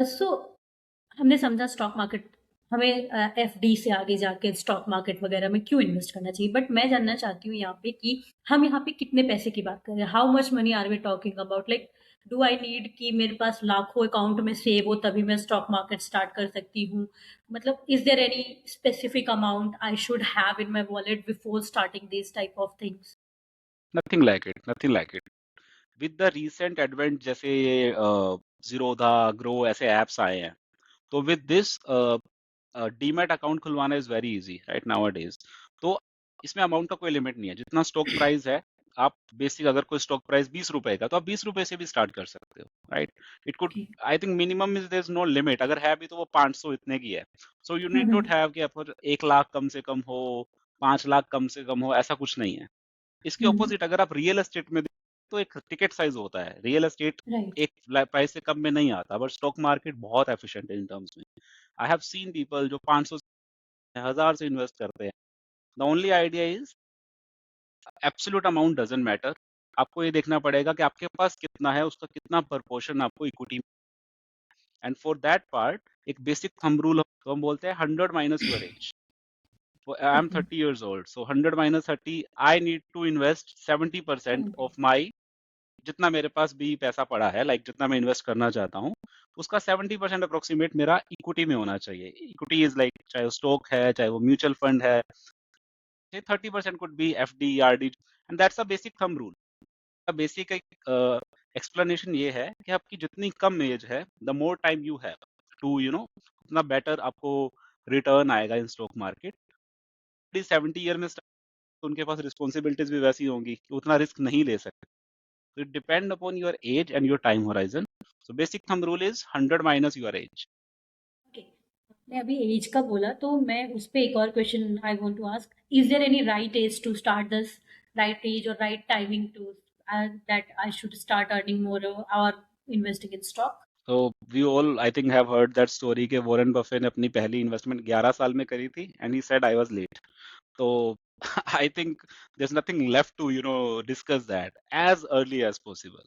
सो हमने समझा stock market हमें एफडी से आगे जाके स्टॉक मार्केट वगैरह में क्यों इन्वेस्ट करना चाहिए। बट मैं जानना चाहती हूँ यहाँ पे कि हम यहाँ पे कितने पैसे की बात कर रहे हैं? How much money are we talking about? Like do I need कि मेरे पास लाखों अकाउंट में सेव हो तभी मैं स्टॉक मार्केट स्टार्ट कर सकती हूँ? मतलब is there any specific amount I should have in my wallet before starting this type of things? Nothing like it, nothing like it. With the recent advent, जैसे ये जीरोधा, ग्रो ऐसे एप्स आए हैं, तो विद दिस डीमैट अकाउंट खुलवाना is very easy right now days. तो इसमें amount का कोई लिमिट नहीं है, जितना स्टॉक प्राइस है। आप बेसिक, अगर कोई स्टॉक प्राइस 20 रुपए का, तो आप 20 रुपए से भी स्टार्ट कर सकते हो, right. It could, okay. I think minimum is there is no limit, अगर है भी तो वो 500 इतने की है। So you hmm, need hmm. Not have कि आप 1 लाख कम से कम हो, 5 लाख कम से कम हो, ऐसा कुछ नहीं है। इसके हुँ, हुँ। ऑपोजिट अगर आप रियल एस्टेट में तो एक टिकट साइज होता है, रियल एस्टेट राइट। एक प्राइस से कम में नहीं आता, बट स्टॉक मार्केट बहुत एफिशिएंट है इन टर्म्स में। आई हैव सीन पीपल जो 500 1000 से इन्वेस्ट करते हैं। The only idea is absolute amount doesn't matter. आपको ये देखना पड़ेगा कि आपके पास कितना है, उसका कितना प्रपोर्शन आपको equity. And for that part एक बेसिक थंब रूल, तो हम बोलते हैं 100 minus your age. I am okay. 30 years old, so 100 minus 30, I need to invest 70% 70। Of my, जितना मेरे पास भी पैसा पड़ा है, लाइक जितना मैं इन्वेस्ट करना चाहता हूँ, उसका 70% अप्रोक्सीमेट मेरा इक्विटी में होना चाहिए। इक्विटी इज लाइक, चाहे वो स्टॉक है, चाहे वो म्यूचुअल फंड है, 30% could be F D, R D, and that's a basic thumb rule. Basic एक एक्सप्लेनेशन ये है कि आपकी जितनी कम एज है, the more time you have to उतना बेटर आपको रिटर्न आएगा इन स्टॉक मार्केट। 70 ईयर में तो उनके पास रिस्पॉन्सिबिलिटीज भी वैसी होंगी कि उतना रिस्क नहीं ले सकते। So it depend upon your age and your time horizon. So basic thumb rule is 100 minus your age. Okay. आपने अभी एज का बोला तो मैं उस पे एक और question I want to ask, is there any right age to start this? Right age और right timing to that I should start earning more और investing in stock? So we all, I think, have heard that story कि Warren Buffett ने अपनी पहली investment 11 साल में करी थी, and he said I was late. तो I think there's nothing left to discuss that as early as possible.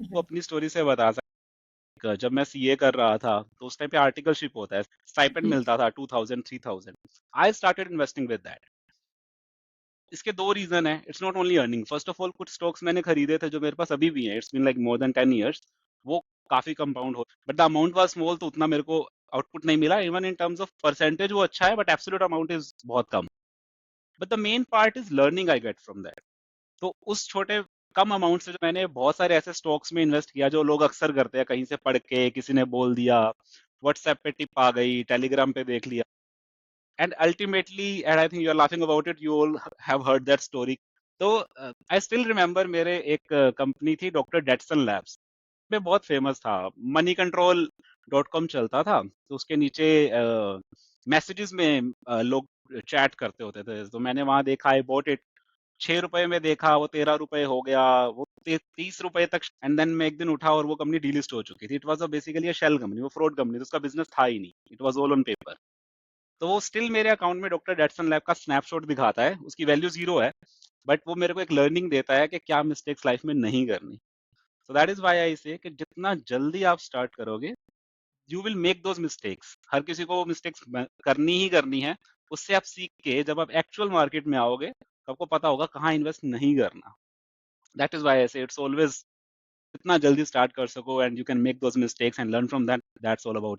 वो अपनी स्टोरी से बता सकता, जब मैं सीए कर रहा था तो उस टाइम पे आर्टिकलशिप होता है, स्टाइपेंड मिलता था 2000 3000। I started investing with that. इसके दो रीजन है, it's not only earning. First of all, कुछ स्टॉक्स मैंने खरीदे थे जो मेरे पास अभी भी हैं, it's been like more than 10 years। वो काफी कंपाउंड हो, but the amount was small, तो उतना मेरे को आउटपुट नहीं मिला। Even in terms of percentage वो अच्छा है, बट एब्सोल्यूट अमाउंट इज बहुत कम। But the main part is learning I get from that. तो उस छोटे कम अमाउंट से जो मैंने बहुत सारे ऐसे स्टॉक्स में इन्वेस्ट किया जो लोग अक्सर करते हैं, कहीं से पढ़ के, किसी ने बोल दिया, व्हाट्सएप पे टिप आ गई, टेलीग्राम पे देख लिया, and ultimately, and I think you're laughing about it, you all have heard that story। तो आई स्टिल रिमेम्बर, मेरे एक कंपनी थी डॉक्टर डेटसन लैब्स, में बहुत फेमस था, मनी कंट्रोल डॉट कॉम चलता था, तो उसके नीचे मैसेजेस में लोग चैट करते होते थे, तो मैंने वहां देखा, आई बॉट इट। 6 रुपए में देखा, वो 13 रुपए हो गया, वो 30 रुपए तक, एंड देन मैं एक दिन उठा और वो कंपनी डीलिस्ट हो चुकी थी। It was basically shell company, वो फ्रॉड कंपनी, तो उसका बिजनेस था ही नहीं, it was all on paper. तो वो स्टिल मेरे अकाउंट में डॉक्टर डेटसन लैब का स्नैपशॉट दिखाता है, उसकी वैल्यू 0 है, बट वो मेरे को एक लर्निंग देता है कि क्या मिस्टेक्स लाइफ में नहीं करनी। So that is why I say कि जितना जल्दी आप स्टार्ट करोगे, you will make those mistakes. हर किसी को वो मिस्टेक्स करनी ही करनी है। उससे आप सीख के जब आप एक्चुअल मार्केट में आओगे, तो आपको पता होगा कहाँ इन्वेस्ट नहीं करना। दैट इज व्हाई आई से इट्स ऑलवेज, जितना जल्दी स्टार्ट कर सको and you can make those mistakes and learn from that, that's all about it.